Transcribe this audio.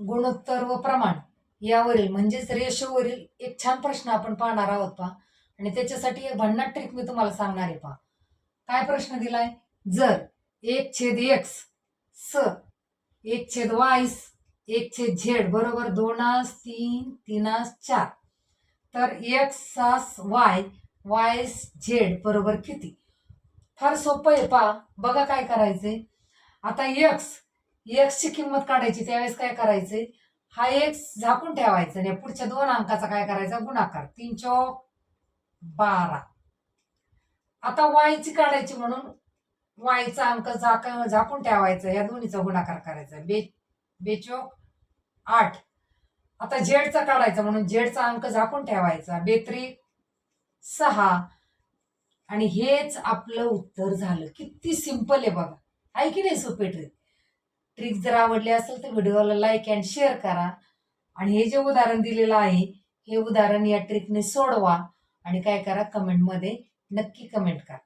गुणोत्तर व प्रमाण यावरील म्हणजेच रेशोवरील एक छान प्रश्न आपण पाहणार आहोत पहा. आणि त्याच्यासाठी एक भन्नाट ट्रिक मी तुम्हाला सांगणार आहे पहा. काय प्रश्न दिलाय? जर 1/x स 1/y 1/z बरोबर 2-3-3-4 तर x y बरोबर किती? फार सोपं आहे पहा. बघा काय करायचंय. आता एक्स ची किंमत काढायची. त्यावेळेस काय करायचंय, हा एक्स झाकून ठेवायचा आणि पुढच्या 2 अंकाचा काय करायचा, गुणाकार. 3 चौक 12. आता वाय ची काढायची म्हणून वायचा अंक झाकून ठेवायचा, या दोन्हीचा गुणाकार करायचा. बेचोक 8. आता झेडचा काढायचा म्हणून झेडचा अंक झाकून ठेवायचा. 6. आणि हेच आपलं उत्तर झालं. किती सिंपल आहे बघा. आहे की नाही सोपी ट्रिक? ट्रिक जर आवडली असेल तर व्हिडिओला लाईक अँड शेअर करा. आणि हे जे उदाहरण दिलेलं आहे, हे उदाहरण या ट्रिकने सोडवा आणि काय करा, कमेंटमध्ये नक्की कमेंट करा.